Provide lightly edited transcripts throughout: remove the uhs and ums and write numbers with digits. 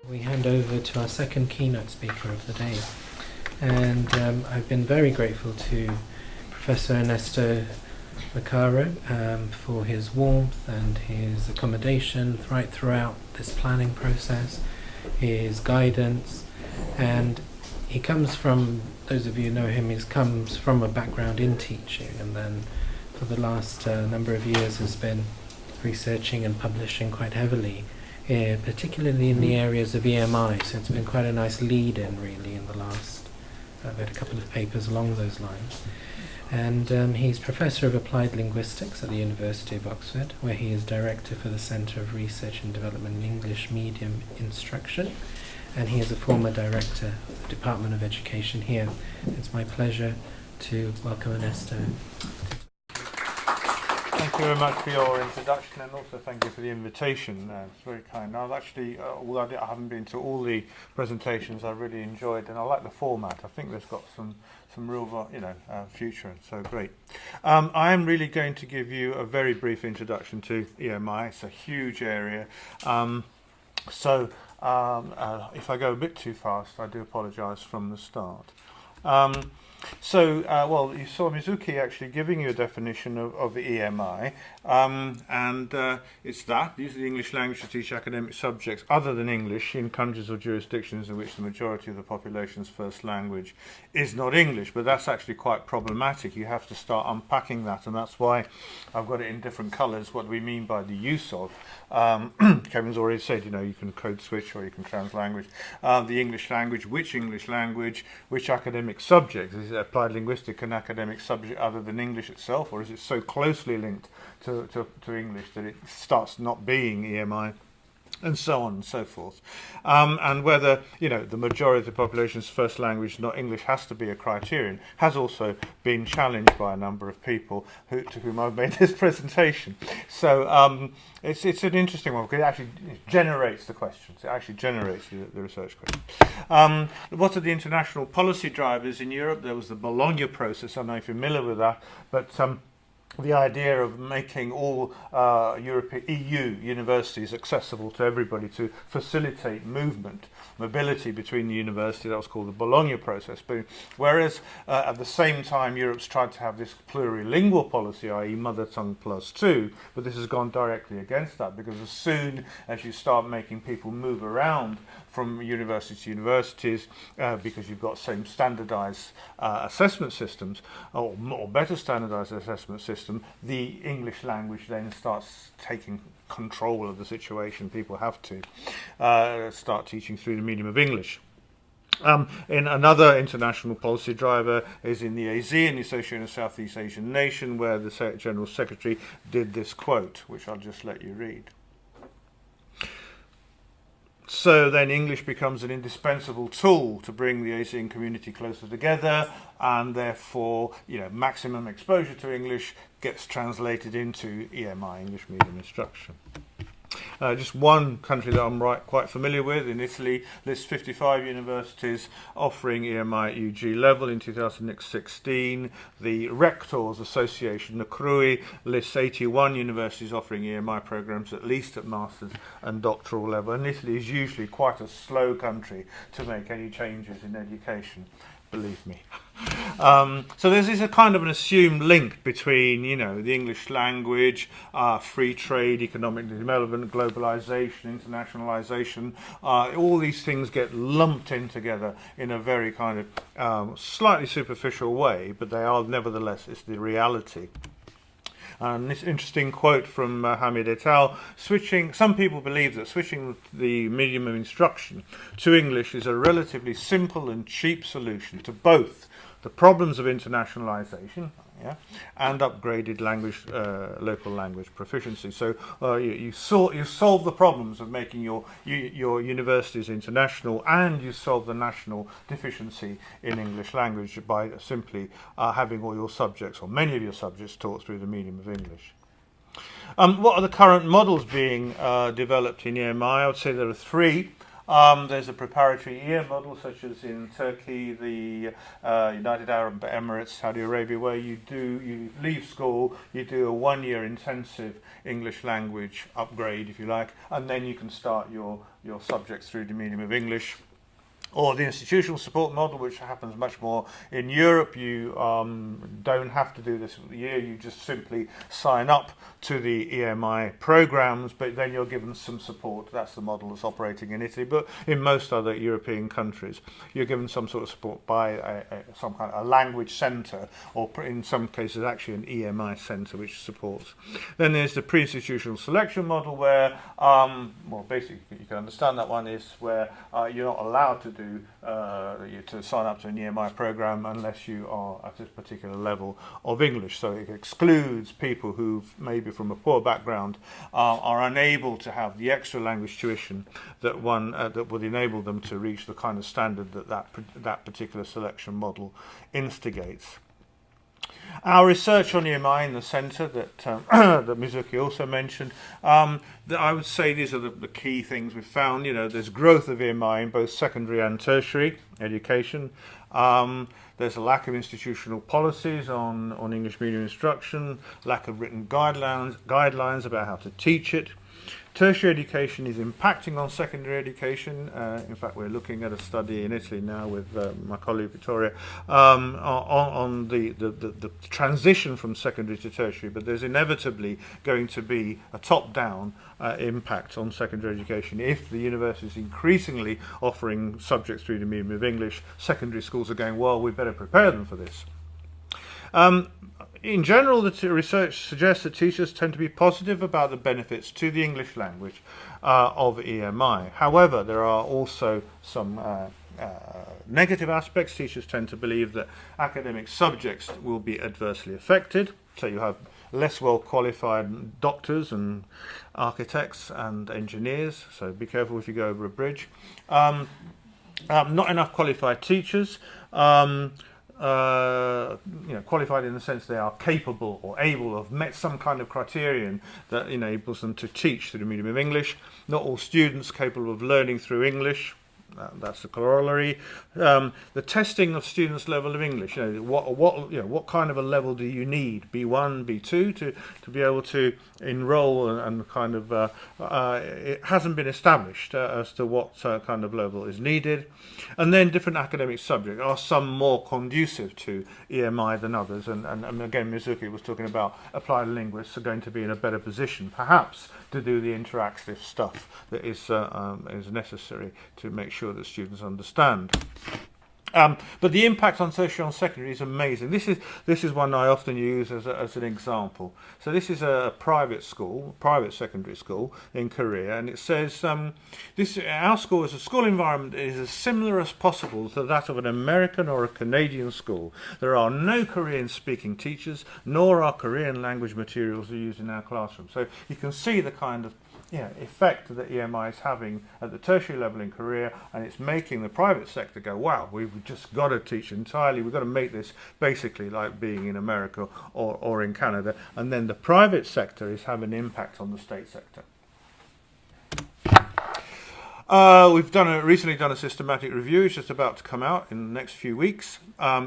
We hand over to our second keynote speaker of the day, and I've been very grateful to Professor Ernesto Macaro for his warmth and his accommodation right throughout this planning process, his guidance, and he comes from, those of you who know him, he comes from a background in teaching, and then for the last number of years has been researching and publishing quite heavily, particularly in the areas of EMI, so it's been quite a nice lead-in really in the last, I've had a couple of papers along those lines. And he's Professor of Applied Linguistics at the University of Oxford, where he is Director for the Centre of Research and Development in English Medium Instruction, and he is a former Director of the Department of Education here. It's my pleasure to welcome Ernesto. Thank you very much for your introduction, and also thank you for the invitation. It's very kind. I've actually, although I haven't been to all the presentations, I really enjoyed, and I like the format. I think there's got some real, future, and so great. I am really going to give you a very brief introduction to EMI. It's a huge area. If I go a bit too fast, I do apologise from the start. Well, you saw Mizuki actually giving you a definition of the EMI, and it's that. These are the English language to teach academic subjects other than English in countries or jurisdictions in which the majority of the population's first language is not English, but that's actually quite problematic. You have to start unpacking that, and that's why I've got it in different colours, what we mean by the use of. Kevin's already said, you can code switch or you can translanguage. The English language, which academic subjects? Is it applied linguistic an academic subject other than English itself, or is it so closely linked to English that it starts not being EMI? And so on and so forth. And whether, the majority of the population's first language, not English, has to be a criterion, has also been challenged by a number of people to whom I've made this presentation. So it's an interesting one, because it actually generates the questions. It actually generates the research questions. What are the international policy drivers in Europe? There was the Bologna process. I don't know if you're familiar with that, but the idea of making all EU universities accessible to everybody to facilitate mobility between the universities, that was called the Bologna process. But whereas at the same time Europe's tried to have this plurilingual policy, i.e. mother tongue plus two, but this has gone directly against that, because as soon as you start making people move around from university to universities, because you've got same standardized assessment systems, or better standardized assessment system, the English language then starts taking control of the situation. People have to start teaching through the medium of English. In another international policy driver is in the AZ, in the Association of Southeast Asian Nation, where the General Secretary did this quote, which I'll just let you read. So then English becomes an indispensable tool to bring the ASEAN community closer together, and therefore, maximum exposure to English gets translated into EMI, English Medium Instruction. Just one country that I'm quite familiar with, in Italy, lists 55 universities offering EMI at UG level in 2016. The Rectors Association, the CRUI, lists 81 universities offering EMI programs at least at master's and doctoral level. And Italy is usually quite a slow country to make any changes in education, believe me. So there's a kind of an assumed link between, the English language, free trade, economic development, globalization, internationalization. All these things get lumped in together in a very kind of slightly superficial way, but they are nevertheless, it's the reality. And this interesting quote from Hamid et al. Some people believe that switching the medium of instruction to English is a relatively simple and cheap solution to both the problems of internationalization, and upgraded local language proficiency. So you solve the problems of making your universities international, and you solve the national deficiency in English language by simply having all your subjects, or many of your subjects, taught through the medium of English. What are the current models being developed in EMI? I would say there are three. There's a preparatory year model, such as in Turkey, the United Arab Emirates, Saudi Arabia, where you leave school, you do a 1-year intensive English language upgrade, if you like, and then you can start your subjects through the medium of English. Or the institutional support model, which happens much more in Europe. You don't have to do this for the year. You just simply sign up to the EMI programs, but then you're given some support. That's the model that's operating in Italy, but in most other European countries, you're given some sort of support by some kind of a language centre, or in some cases actually an EMI centre which supports. Then there's the pre-institutional selection model, where, well, basically you can understand that one is where you're not allowed to to sign up to an EMI program unless you are at a particular level of English. So it excludes people who, maybe from a poor background, are unable to have the extra language tuition that would enable them to reach the kind of standard that particular selection model instigates. Our research on EMI in the centre that that Mizuki also mentioned, that I would say these are the key things we've found. There's growth of EMI in both secondary and tertiary education. There's a lack of institutional policies on English medium instruction, lack of written guidelines about how to teach it. Tertiary education is impacting on secondary education. In fact, we're looking at a study in Italy now with my colleague Vittoria on the transition from secondary to tertiary, but there's inevitably going to be a top-down impact on secondary education. If the university is increasingly offering subjects through the medium of English, secondary schools are going, well, we better prepare them for this. In general, the research suggests that teachers tend to be positive about the benefits to the English language of EMI. However, there are also some negative aspects. Teachers tend to believe that academic subjects will be adversely affected. So you have less well qualified doctors and architects and engineers. So be careful if you go over a bridge. Not enough qualified teachers. Qualified in the sense they are capable or able to have met some kind of criterion that enables them to teach through the medium of English. Not all students capable of learning through English. That's the corollary. The testing of students' level of English. What kind of a level do you need? B1, B2 to be able to enrol and kind of it hasn't been established as to what kind of level is needed. And then different academic subjects. Are some more conducive to EMI than others? And again, Mizuki was talking about applied linguists are going to be in a better position, perhaps, to do the interactive stuff that is necessary to make sure that students understand. But the impact on tertiary and secondary is amazing. This is one I often use as an example. So this is a private secondary school in Korea, and it says our school as a school environment is as similar as possible to that of an American or a Canadian school. There are no Korean-speaking teachers, nor are Korean language materials used in our classroom. So you can see the kind of effect that EMI is having at the tertiary level in Korea, and it's making the private sector go, wow, we've just got to teach entirely, we've got to make this basically like being in America or in Canada, and then the private sector is having an impact on the state sector. We've recently done a systematic review. It's just about to come out in the next few weeks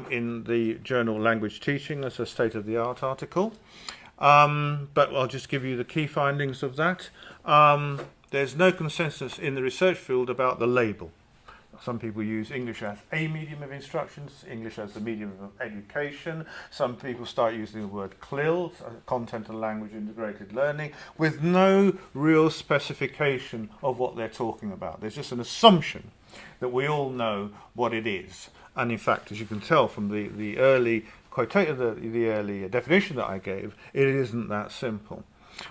in the journal Language Teaching as a state-of-the-art article. But I'll just give you the key findings of that. There's no consensus in the research field about the label. Some people use English as a medium of instruction, English as the medium of education. Some people start using the word CLIL, content and language integrated learning, with no real specification of what they're talking about. There's just an assumption that we all know what it is. And in fact, as you can tell from the early the early definition that I gave, it isn't that simple.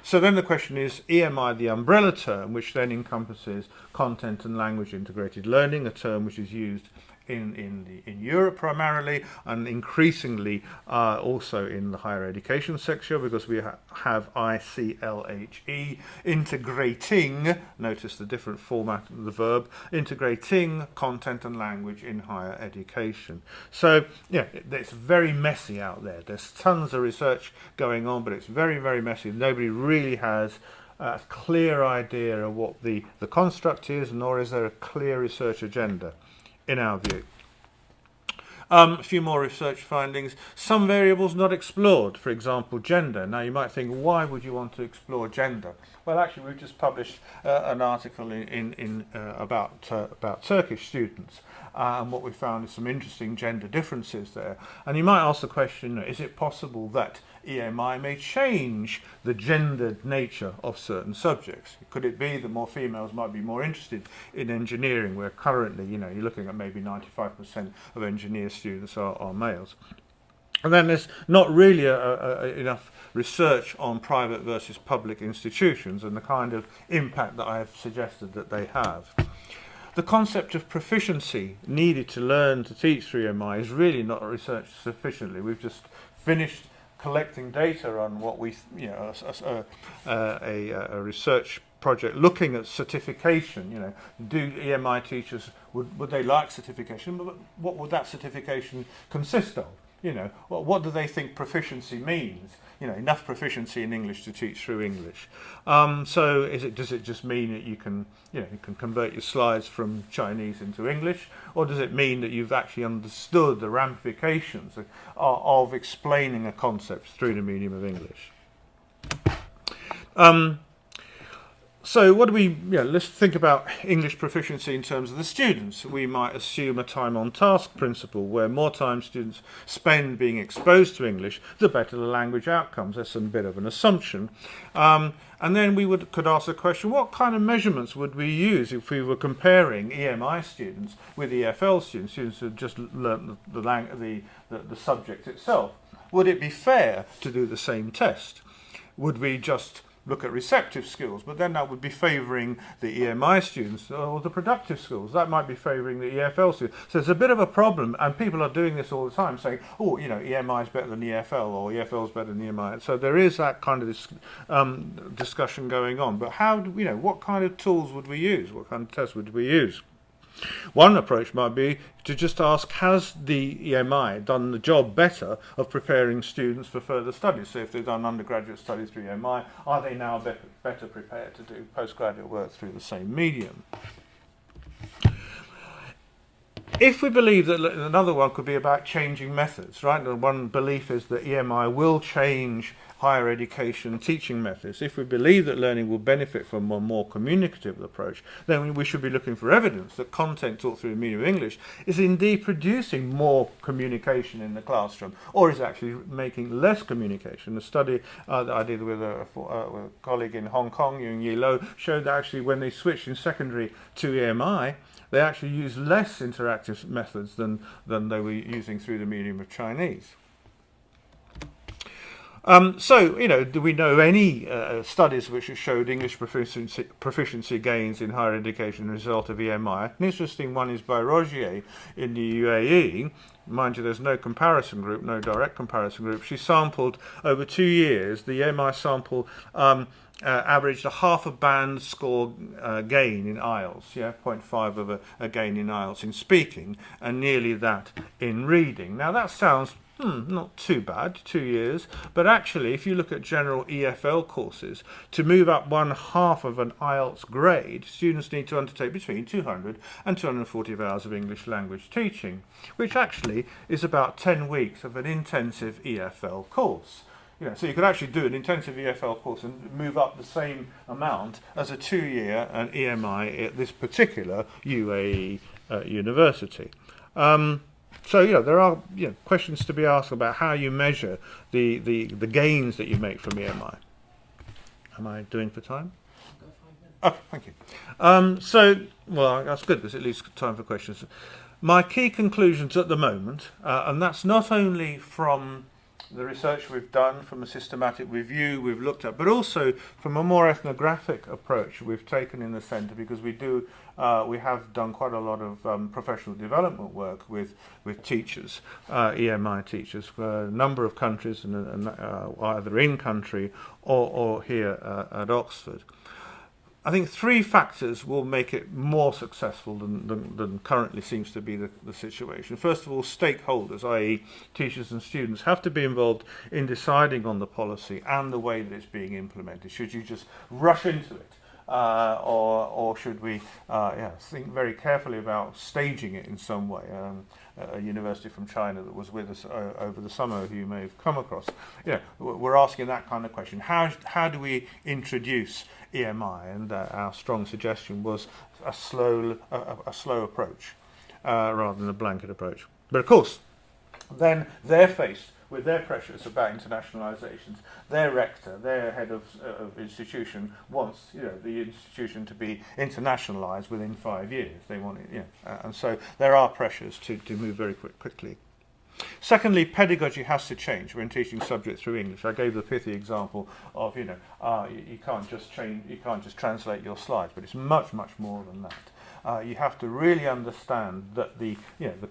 So then the question is, EMI, the umbrella term, which then encompasses content and language integrated learning, a term which is used in Europe primarily, and increasingly also in the higher education sector, because we have ICLHE, integrating, notice the different format of the verb, integrating content and language in higher education. So it's very messy out there. There's tons of research going on, but it's very, very messy. Nobody really has a clear idea of what the construct is, nor is there a clear research agenda, in our view. A few more research findings. Some variables not explored, for example, gender. Now you might think, why would you want to explore gender? Well, actually, we've just published an article about Turkish students, and what we found is some interesting gender differences there. And you might ask the question, is it possible that EMI may change the gendered nature of certain subjects? Could it be that more females might be more interested in engineering, where currently, you're looking at maybe 95% of engineer students are males? And then there's not really enough research on private versus public institutions and the kind of impact that I have suggested that they have. The concept of proficiency needed to learn to teach through EMI is really not researched sufficiently. We've just finished collecting data on what we, a research project looking at certification. Do EMI teachers, would they like certification? But what would that certification consist of? What do they think proficiency means? Enough proficiency in English to teach through English. So does it just mean that you can convert your slides from Chinese into English, or does it mean that you've actually understood the ramifications of explaining a concept through the medium of English? So what do we, let's think about English proficiency in terms of the students. We might assume a time on task principle, where more time students spend being exposed to English, the better the language outcomes. That's a bit of an assumption. And then we could ask the question, what kind of measurements would we use if we were comparing EMI students with EFL students who just learnt the subject itself? Would it be fair to do the same test? Would we just look at receptive skills, but then that would be favouring the EMI students, or the productive skills? That might be favouring the EFL students. So it's a bit of a problem, and people are doing this all the time, saying, EMI is better than EFL, or EFL is better than EMI. So there is that kind of discussion going on. But what kind of tools would we use? What kind of tests would we use? One approach might be to just ask, has the EMI done the job better of preparing students for further studies? So if they've done undergraduate studies through EMI, are they now better prepared to do postgraduate work through the same medium? If we believe that, another one could be about changing methods, right? The one belief is that EMI will change higher education teaching methods. If we believe that learning will benefit from a more communicative approach, then we should be looking for evidence that content taught through the medium of English is indeed producing more communication in the classroom, or is actually making less communication. The study that I did with a colleague in Hong Kong, Yung-Yi Lo, showed that actually when they switched in secondary to EMI, they actually used less interactive methods than they were using through the medium of Chinese. Do we know any studies which have showed English proficiency gains in higher education as a result of EMI? An interesting one is by Rogier in the UAE. Mind you, there's no comparison group, no direct comparison group. She sampled over 2 years. The EMI sample averaged a half a band score gain in IELTS, 0.5 of a gain in IELTS in speaking, and nearly that in reading. Now that sounds not too bad, 2 years, but actually if you look at general EFL courses, to move up 1/2 of an IELTS grade, students need to undertake between 200 and 240 hours of English language teaching, which actually is about 10 weeks of an intensive EFL course. So you could actually do an intensive EFL course and move up the same amount as a 2-year EMI at this particular UAE university. There are questions to be asked about how you measure the gains that you make from EMI. Am I doing for time? Oh, thank you. That's good because it leaves time for questions. My key conclusions at the moment, and that's not only from the research we've done, from a systematic review we've looked at, but also from a more ethnographic approach we've taken in the centre, because we have done quite a lot of professional development work with teachers, EMI teachers, for a number of countries, and either in country or here at Oxford. I think three factors will make it more successful than currently seems to be the situation. First of all, stakeholders, i.e. teachers and students, have to be involved in deciding on the policy and the way that it's being implemented. Should you just rush into it? Or should we think very carefully about staging it in some way? A university from China that was with us over the summer, who you may have come across, we're asking that kind of question. How do we introduce EMI? And our strong suggestion was a slow approach rather than a blanket approach. But of course, then they're faced with their pressures about internationalisations. Their rector, their head of institution wants the institution to be internationalised within 5 years. They want it, and so there are pressures to move very quickly. Secondly, pedagogy has to change when teaching subject through English. I gave the pithy example of you can't just translate your slides, but it's much more than that. You have to really understand that the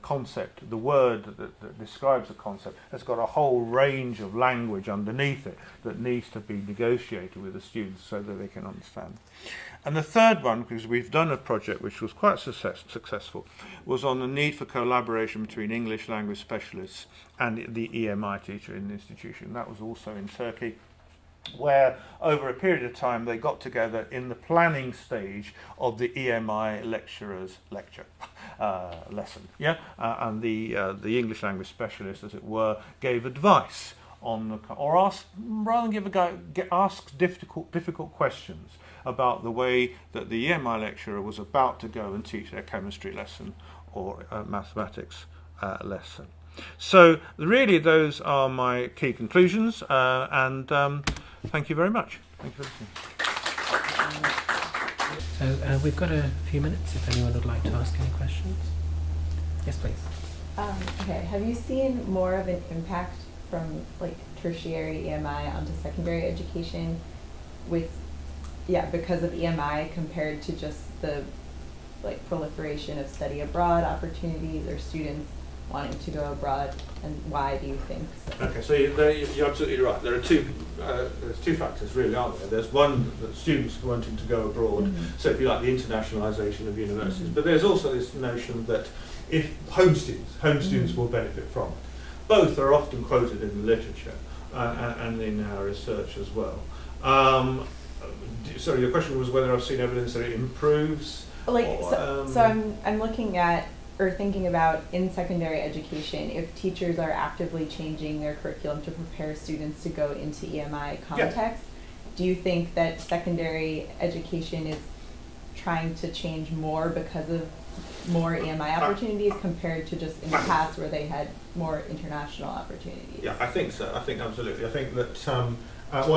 concept, the word that describes the concept, has got a whole range of language underneath it that needs to be negotiated with the students so that they can understand. And the third one, because we've done a project which was quite successful, was on the need for collaboration between English language specialists and the EMI teacher in the institution. That was also in Turkey, where over a period of time they got together in the planning stage of the EMI lecturer's lecture lesson, and the English language specialist, as it were, gave advice on asked difficult questions about the way that the EMI lecturer was about to go and teach their chemistry lesson or mathematics lesson. So really those are my key conclusions, and thank you very much. Thank you for listening. So we've got a few minutes if anyone would like to ask any questions. Yes, please. Okay, have you seen more of an impact from tertiary EMI onto secondary education because of EMI compared to just the proliferation of study abroad opportunities or students wanting to go abroad, and why do you think so? Okay, so you're absolutely right. There are there's two factors really, aren't there? There's one, that students wanting to go abroad, so if you like, the internationalisation of universities, but there's also this notion that if home students will benefit from it. Both are often quoted in the literature and in our research as well. Sorry, your question was whether I've seen evidence that it improves? So I'm looking at or thinking about in secondary education, if teachers are actively changing their curriculum to prepare students to go into EMI context, do you think that secondary education is trying to change more because of more EMI opportunities compared to just in the past where they had more international opportunities? Yeah, I think so. I think absolutely. I think that,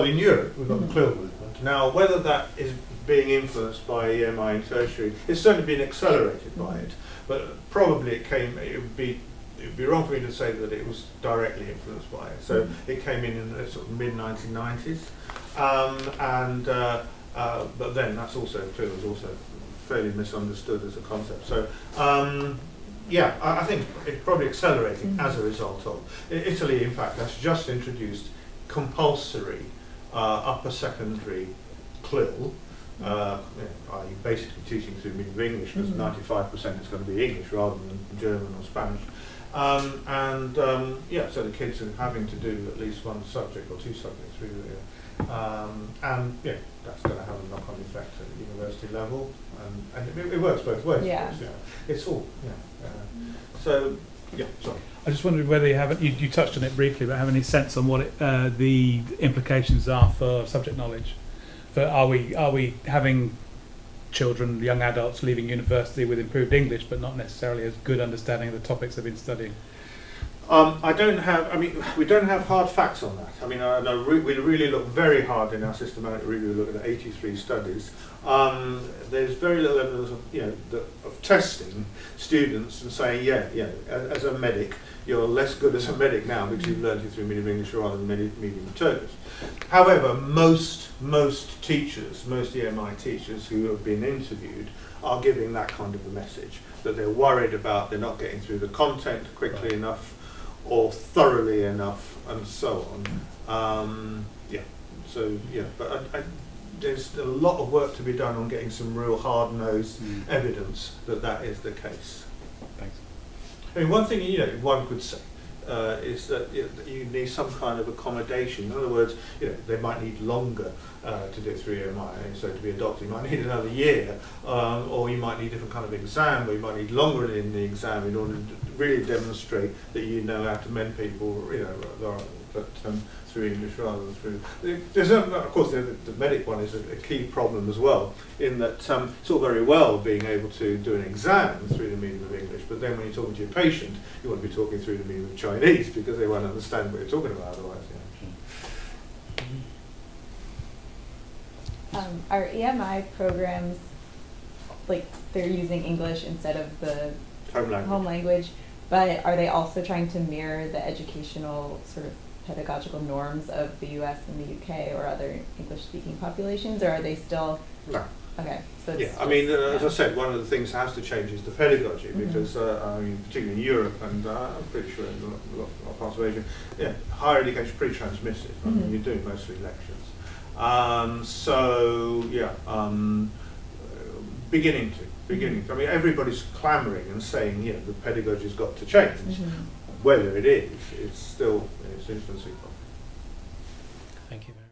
in Europe, we've got the CLIL movement. Now, whether that is being influenced by EMI in tertiary, it's certainly been accelerated by it. But probably it would be wrong for me to say that it was directly influenced by it. So it came in the sort of mid-1990s, but then that's also CLIL was also fairly misunderstood as a concept. So I think it's probably accelerating as a result of Italy. In fact, has just introduced compulsory upper secondary CLIL. Basically teaching through medium English, because 95% is going to be English rather than German or Spanish. So the kids are having to do at least one subject or two subjects through there. That's going to have a knock-on effect at the university level. And it works both ways. Yeah. Of course, It's all, sorry. I just wondered whether you touched on it briefly, but have any sense on what the implications are for subject knowledge? Are we having children, young adults leaving university with improved English, but not necessarily as good understanding of the topics they've been studying? We don't have hard facts on that. We really look very hard in our systematic review. We look at 83 studies. There's very little evidence of testing students and saying, as a medic, you're less good as a medic now because you've learned it through medium English rather than medium Turkish. However, most teachers, most EMI teachers who have been interviewed are giving that kind of a message, that they're worried about they're not getting through the content quickly enough or thoroughly enough and so on. But there's a lot of work to be done on getting some real hard-nosed evidence that is the case. Thanks. I mean, one thing one could say is that you need some kind of accommodation. In other words, they might need longer to do 3 EMI. So to be a doctor, you might need another year, or you might need a different kind of exam, or you might need longer in the exam in order to really demonstrate that you know how to mend people. Through English rather than through. There's of course the medic one is a key problem as well, in that it's all very well being able to do an exam through the medium of English, but then when you're talking to your patient, you want to be talking through the medium of Chinese because they won't understand what you're talking about otherwise. Are EMI programs, like, they're using English instead of the Home language, but are they also trying to mirror the educational sort of pedagogical norms of the US and the UK or other English-speaking populations, or are they still? No. Okay. So Yeah, I mean, as I said, one of the things that has to change is the pedagogy, because I mean, particularly in Europe and I'm pretty sure in a lot of parts of Asia, higher education is pretty transmissive. I mean, you're doing mostly lectures. Beginning to. I mean, everybody's clamouring and saying, the pedagogy's got to change. Whether it is, it's still in its infancy. Thank you very much.